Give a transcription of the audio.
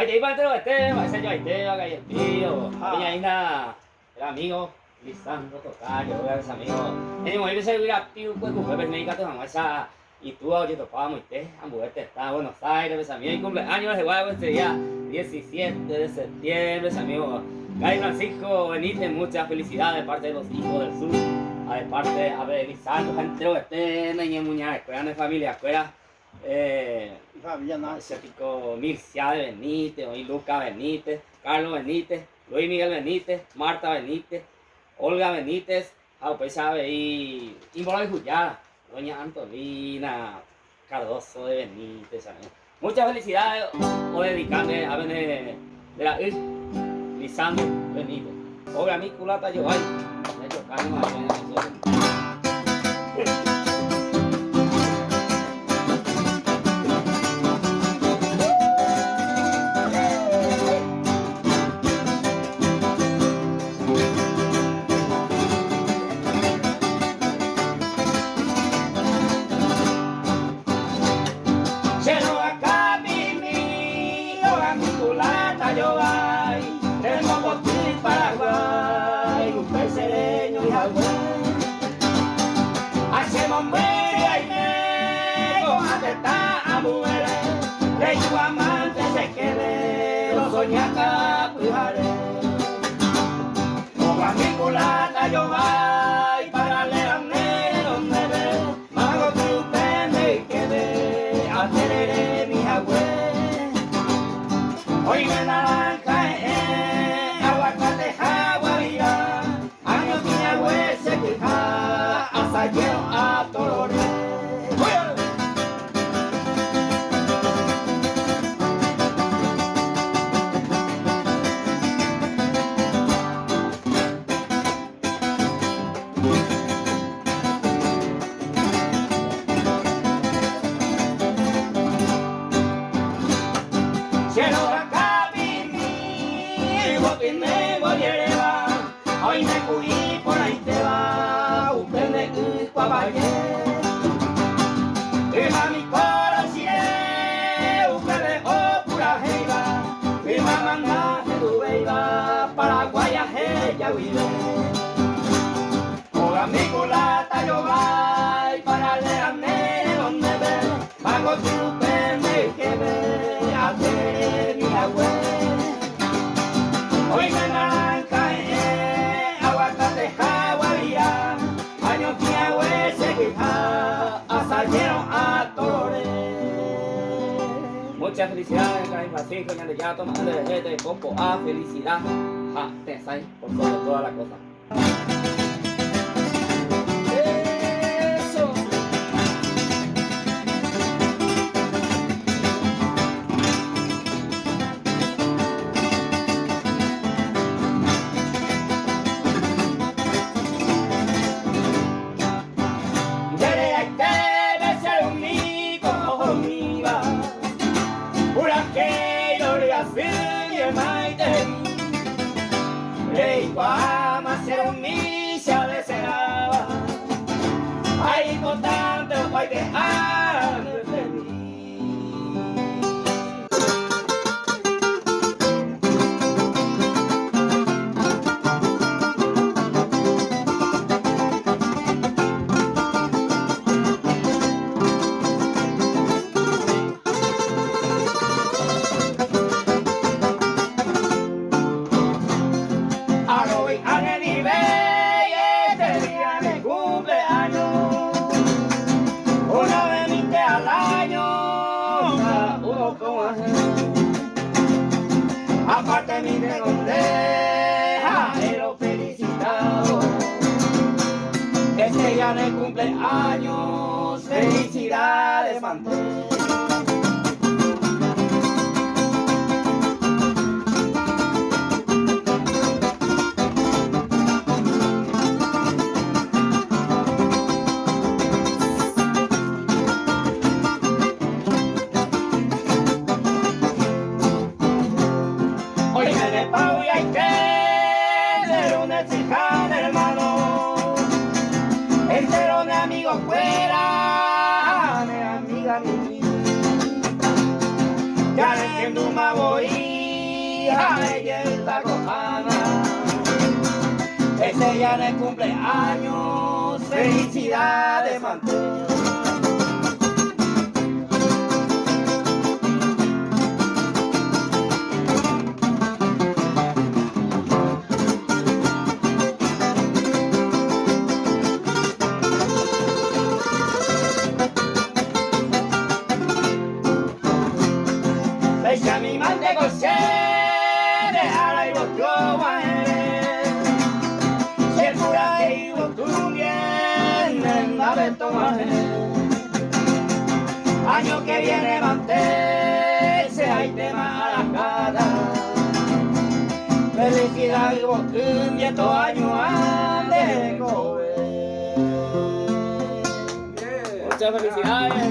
Ay, te iba a entrar ese yo ahí te va el tío. Doña Ina, el amigo, Lisandro, Tocayo, los amigos. Tenemos que seguir a tío, pues, pues, me diga tu mamá esa. Y tú, oye, topamos, hamburguete, está en Buenos Aires, mis amigos, y cumpleaños de Guapo este día, 17 de septiembre, mis amigos. Gay Francisco Benítez, muchas felicidades de parte de los hijos del sur, de parte de Lisandro, gente de Neñe Muñoz, escuela de familia, escuela. Pico Mircea de Benítez, hoy Luca Benítez, Carlos Benítez, Luis Miguel Benítez, Marta Benítez, Olga Benítez, Pesave y Bola de Juyara, doña Antolina Cardoso de Benítez. Muchas felicidades o dedicarle a de la Lisandro Benítez. Obra mi culata yo ay, de hecho calma. Yo ay, del Mocotín, Paraguay, un pesereño y Hawái. Hacemos media y nego, atesta a mujeres, que tu amante se quede, lo soñaca cuidaré. Como a mi culata yo voy, para leer a donde ve, mago que usted me quede, a tener mi Hawái. Hoy me naranja, aguacate, jaguarira, año tiene huese que hasta lleno a Torore. Hoy me cuí por ahí te va, usted me cuabaye. Y mami conociré, usted de pura jeiba. Y mamá nace tu beiba, paraguaya ella vive. Oga mi culata yo voy, para leerme donde ve. Pago que usted me quede, a tener mi abuela. Hoy me naranja, aguacate, jaguarira, año que huese que hasta lleno a Torore. Muchas felicidades, Gay Francisco, ya de ya tomando de copo a felicidad. Te sabes por sobre toda la cosa. Vamos ser un misa de ceraba, ay con tanto hay que de mí. Aparte mi negondeja, pero felicitado. Este día de cumpleaños, felicidades, mantel. Hermano, entero de amigos fuera, de amiga mía. hija, ella es la cojana. Este ya en el cumpleaños, felicidades, mantel. Fecha mi mal de coser, ahora y vos yo si el cura y vos tú vienes a ver tomar. Año que viene mantel, se hay tema a la cara. Felicidad y vos tú y estos años andes de comer. Muchas felicidades.